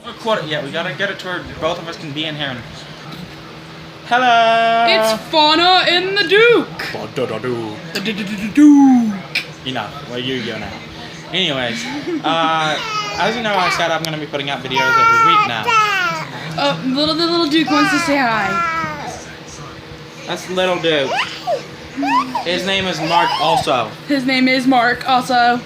Record it. Yeah, we gotta get it to where both of us can be in here. Hello. It's Fawna and the Duke. Duke. Enough. Well, you go now. Anyways, as you know, I said I'm gonna be putting out videos every week now. Oh, the little Duke wants to say hi. That's little Duke. His name is Mark also. His name is Mark also.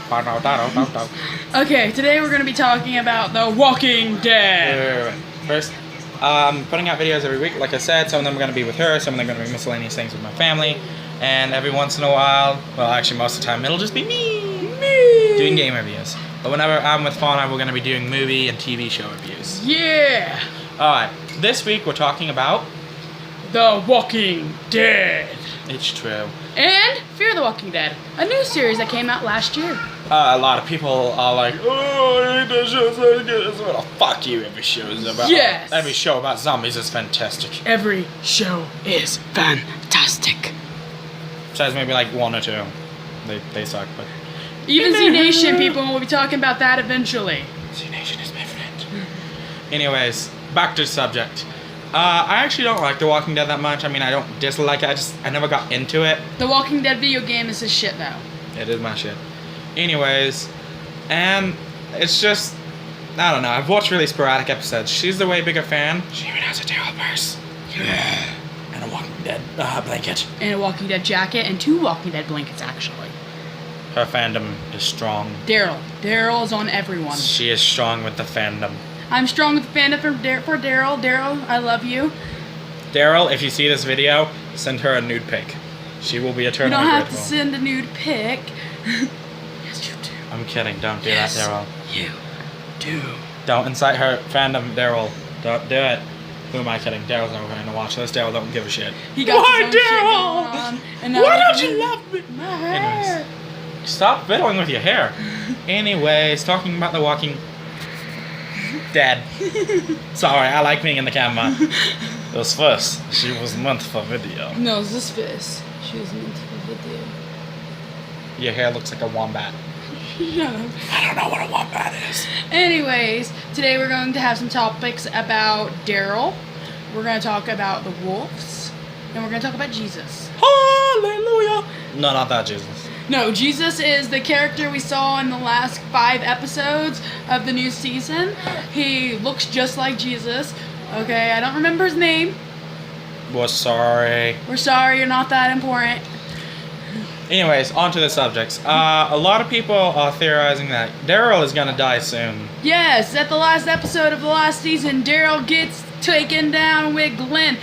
Okay, today we're going to be talking about The Walking Dead. First, I'm putting out videos every week, like I said. Some of them are going to be with her, some of them are going to be miscellaneous things with my family. And every once in a while, well actually most of the time, it'll just be me doing game reviews. But whenever I'm with Fawna, we're going to be doing movie and TV show reviews. Yeah! Alright, this week we're talking about The Walking Dead. It's true. And Fear the Walking Dead, a new series that came out last year. A lot of people are like, oh, the show's so good. Well, fuck you, every show is about... Yes! Every show about zombies is fantastic. Every show is fantastic. Besides maybe like one or two. They suck, but... Even Z Nation people will be talking about that eventually. Z Nation is my friend. Anyways, back to the subject. I actually don't like The Walking Dead that much. I mean, I don't dislike it. I never got into it. The Walking Dead video game is his shit, though. It is my shit. Anyways, and it's just, I don't know. I've watched really sporadic episodes. She's the way bigger fan. She even has a tail purse. Yeah. And a Walking Dead blanket. And a Walking Dead jacket and 2 Walking Dead blankets, actually. Her fandom is strong. Daryl. Daryl is on everyone. She is strong with the fandom. I'm strong with the fandom for Daryl. Daryl, I love you. Daryl, if you see this video, send her a nude pic. She will be eternally grateful. You don't have to send a nude pic. Yes, you do. I'm kidding. Don't do that, Daryl. You do. Don't incite her fandom, Daryl. Don't do it. Who am I kidding? Daryl's never going to watch this. Daryl don't give a shit. He got Why, Daryl? Why don't you love me? My hair. Anyways, stop fiddling with your hair. Anyways, talking about The Walking Dead. Sorry, I like being in the camera. It was first. She was meant for video. No, it's this face. She was meant for video. Your hair looks like a wombat. Shut up. I don't know what a wombat is. Anyways, today we're going to have some topics about Daryl. We're going to talk about the wolves. And we're going to talk about Jesus. Hallelujah. No, not that Jesus. No, Jesus is the character we saw in the last 5 episodes of the new season. He looks just like Jesus. Okay, I don't remember his name. We're sorry. We're sorry, you're not that important. Anyways, on to the subjects. A lot of people are theorizing that Daryl is gonna die soon. Yes, at the last episode of the last season, Daryl gets taken down with Glenn.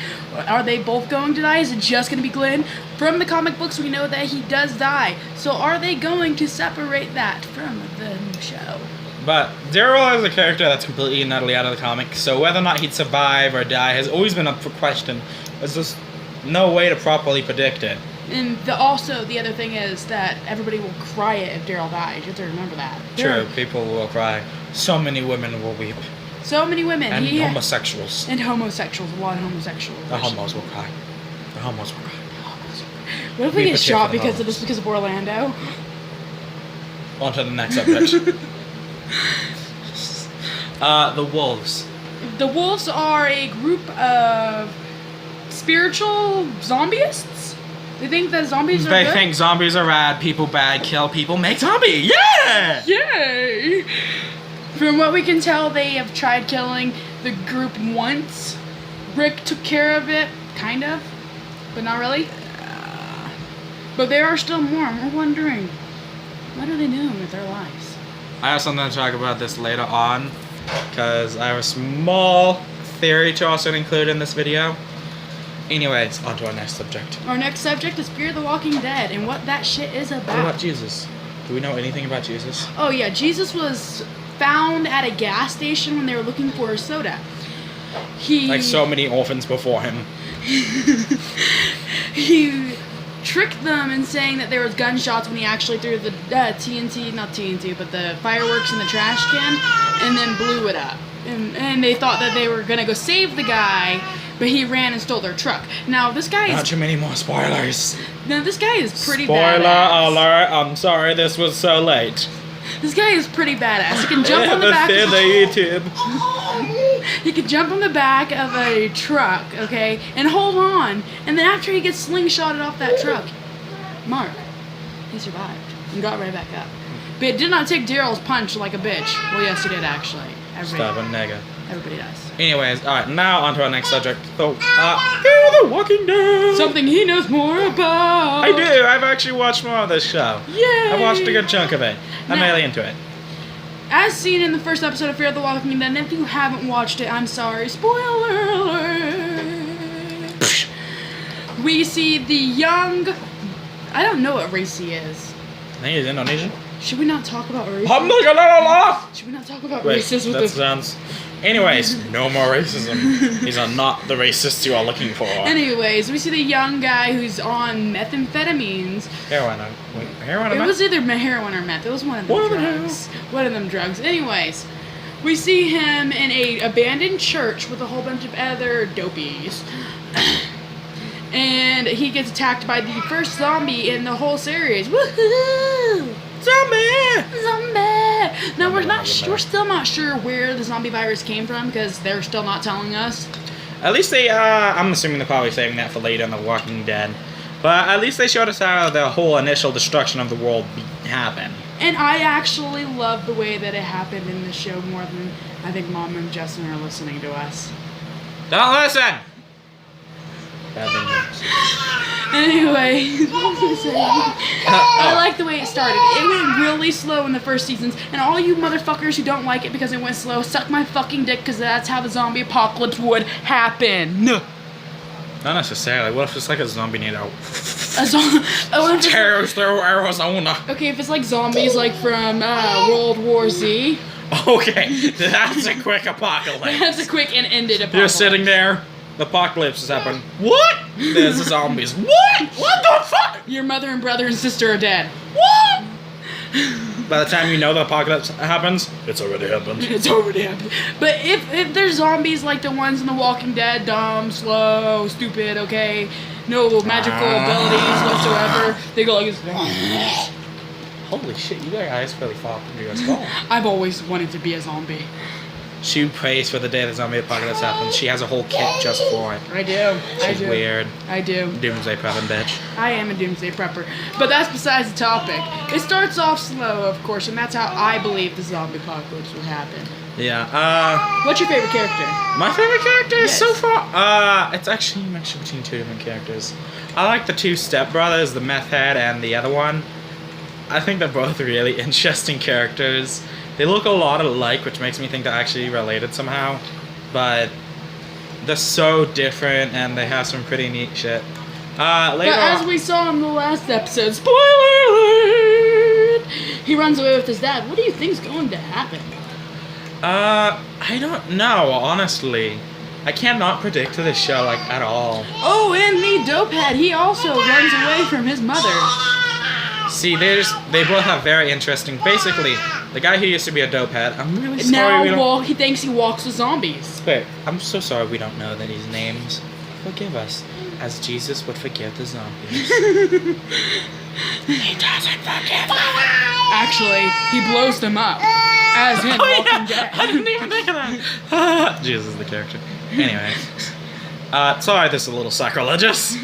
Are they both going to die? Is it just going to be Glenn? From the comic books, we know that he does die. So are they going to separate that from the show? But Daryl is a character that's completely and utterly out of the comic, so whether or not he'd survive or die has always been up for question. There's just no way to properly predict it. And also, the other thing is that everybody will cry it if Daryl dies. You have to remember that. True, people will cry. So many women will weep. So many women. And homosexuals. And homosexuals. A lot of homosexuals. The homos will cry. The homos will cry. What if we get shot because of Orlando? On to the next subject. The wolves. The wolves are a group of spiritual zombieists. They think that zombies are good. They think zombies are rad, people bad, kill people, make zombie. Yeah! Yay! From what we can tell, they have tried killing the group once. Rick took care of it, kind of, but not really. But there are still more. We're wondering, what are they doing with their lives? I have something to talk about this later on, because I have a small theory to also include in this video. Anyways, on to our next subject. Our next subject is Fear the Walking Dead and what that shit is about. What about Jesus? Do we know anything about Jesus? Oh yeah, Jesus was found at a gas station when they were looking for a soda. Like so many orphans before him. He tricked them in saying that there was gunshots when he actually threw the but the fireworks in the trash can and then blew it up. And they thought that they were gonna go save the guy, but he ran and stole their truck. Now this guy is... Not too many more spoilers. Now this guy is pretty Spoiler badass. alert, I'm sorry this was so late. This guy is pretty badass. He can jump on the back. He can jump on the back of a truck, okay, and hold on. And then after he gets slingshotted off that truck, Mark, he survived and got right back up. But it did not take Daryl's punch like a bitch. Well, yes, he did actually. Stubborn nigga. Everybody does. Anyways, alright, now on to our next subject. So, Fear the Walking Dead! Something he knows more about. I do! I've actually watched more of this show. Yay! I watched a good chunk of it. I'm Now- really into it. As seen in the first episode of Fear the Walking Dead, and if you haven't watched it, I'm sorry. Spoiler alert! We see the young... I don't know what race he is. I think he's Indonesian. Should we not talk about race? Should we not talk about Wait, races with that the... sounds... Anyways, no more racism. These are not the racists you are looking for. Anyways, we see the young guy who's on methamphetamines. Heroin. Wait, heroin or It meth? was either heroin or meth. It was one of them One of the drugs. One of them drugs. Anyways, we see him in a abandoned church with a whole bunch of other dopies. And he gets attacked by the first zombie in the whole series. Woohoo! Zombie! Zombie! No, we're Zombie. we're still not sure where the zombie virus came from because they're still not telling us. At least they, I'm assuming they're probably saving that for later in The Walking Dead. But at least they showed us how the whole initial destruction of the world happened. And I actually love the way that it happened in the show more than I think Mom and Justin are listening to us. Don't listen! Bad thing. Anyway, what was I saying? I like the way it started. It went really slow in the first seasons, and all you motherfuckers who don't like it because it went slow, suck my fucking dick because that's how the zombie apocalypse would happen. Not necessarily. What if it's like a zombie NATO? Tears through Arizona. Okay, if it's like zombies like from World War Z. Okay, that's a quick apocalypse. That's a quick and ended apocalypse. You're sitting there, the apocalypse has happened. What? There's the zombies. What? What the fuck? Your mother and brother and sister are dead. What? By the time you know the apocalypse happens, it's already happened. It's already happened. But if there's zombies like the ones in The Walking Dead, dumb, slow, stupid, okay, no magical abilities whatsoever, they go like this. Holy shit, you got your eyes really far up into your skull. I've always wanted to be a zombie. She prays for the day the zombie apocalypse happens. She has a whole kit just for it. I do. She's weird. I do. Doomsday prepping bitch. I am a doomsday prepper. But that's besides the topic. It starts off slow, of course, and that's how I believe the zombie apocalypse will happen. Yeah, What's your favorite character? my favorite character is Yes. so far, it's actually a mixture between two different characters. I like the two stepbrothers, the meth head and the other one. I think they're both really interesting characters. They look a lot alike, which makes me think they're actually related somehow. But they're so different, and they have some pretty neat shit. Later But as on, we saw in the last episode, spoiler alert! He runs away with his dad. What do you think's going to happen? I don't know, honestly. I cannot predict this show, like, at all. Oh, and the dope head, he also runs away from his mother. See, they both have very interesting. Basically, the guy who used to be a dope head. I'm really sorry. Now, he thinks he walks with zombies. Wait, I'm so sorry we don't know these names. Forgive us, as Jesus would forgive the zombies. He doesn't forgive them. Actually, he blows them up. As in Walking Dead. I didn't even think of that. Jesus is the character. Anyway. Sorry, this is a little sacrilegious.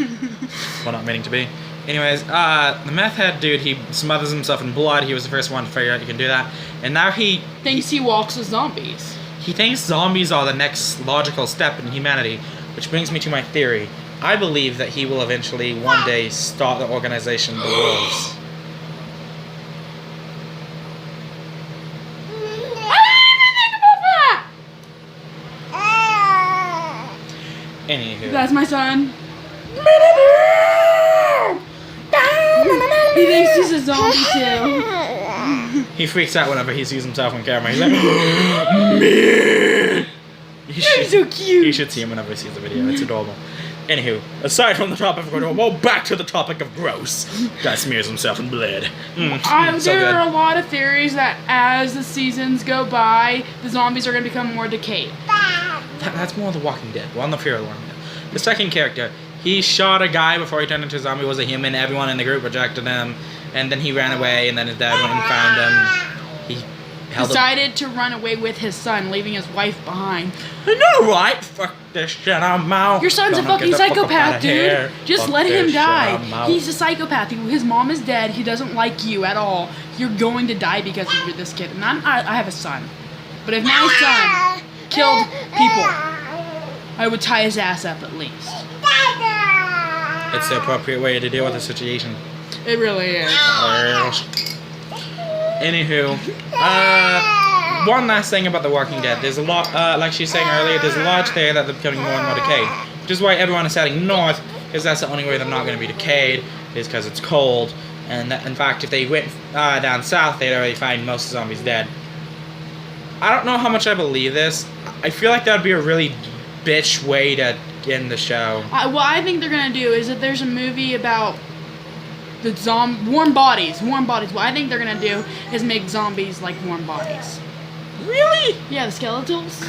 Well, not meaning to be. Anyways, the meth head dude, he smothers himself in blood. He was the first one to figure out you can do that. And now he Thinks he walks with zombies. thinks zombies are the next logical step in humanity, which brings me to my theory. I believe that he will eventually one day start the organization The Wolves. Anywho. That's my son. He thinks he's a zombie too. He freaks out whenever he sees himself on camera. He's like, me! He's so cute. You should see him whenever he sees the video. It's adorable. Anywho, aside from the topic of adorable, back to the topic of gross. Guy smears himself in blood. So There good. are a lot of theories that as the seasons go by, the zombies are going to become more decayed. That's more The Walking Dead. Well, on the Fear of the Walking Dead. The second character, he shot a guy before he turned into a zombie, was a human. Everyone in the group rejected him. And then he ran away, and then his dad went and found him. decided to run away with his son, leaving his wife behind. I know, right? Fuck this shit, I'm out. Your son's a Gonna fucking get the fuck up psychopath, outta dude. here. Just Fuck let him this shit, die. I'm out. He's a psychopath. His mom is dead. He doesn't like you at all. You're going to die because of this kid. And I have a son. But if my son killed people, I would tie his ass up at least. It's the appropriate way to deal with the situation. It really is. Anywho, one last thing about The Walking Dead. There's a lot, like she was saying earlier, there's a large theory that they're becoming more and more decayed. Which is why everyone is heading north, because that's the only way they're not going to be decayed, is because it's cold. And that, in fact, if they went down south, they'd already find most of the zombies dead. I don't know how much I believe this. I feel like that would be a really bitch way to end the show. What I think they're gonna do is that there's a movie about the warm bodies. What I think they're gonna do is make zombies like warm bodies. Really? Yeah, the skeletals.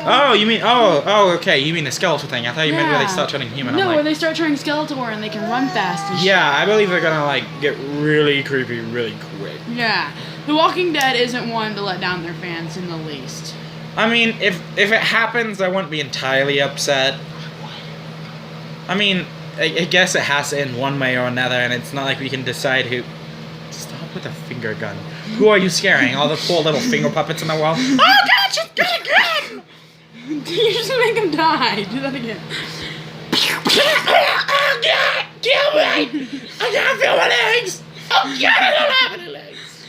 Oh, you mean okay. You mean the skeletal thing? I thought you meant where they start turning human. No, I'm like, where they start turning skeletal and they can run fast. And yeah, I believe they're gonna like get really creepy really quick. Yeah, The Walking Dead isn't one to let down their fans in the least. I mean, if it happens, I wouldn't be entirely upset. I mean, I guess it has to end one way or another, and it's not like we can decide who. Stop with the finger gun. Who are you scaring? All the poor little finger puppets in the world? Oh God, she's got a gun! You just make them die. Do that again. Oh God, kill me! I can't feel my legs. Oh God, I don't have any legs.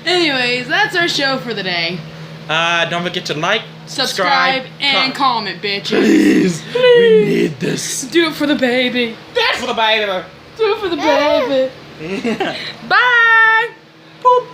Anyways, that's our show for the day. Don't forget to like, Subscribe and comment, bitches. Please, we need this. Do it for the baby. Do it for the baby. Do it for the baby. Bye. Poop.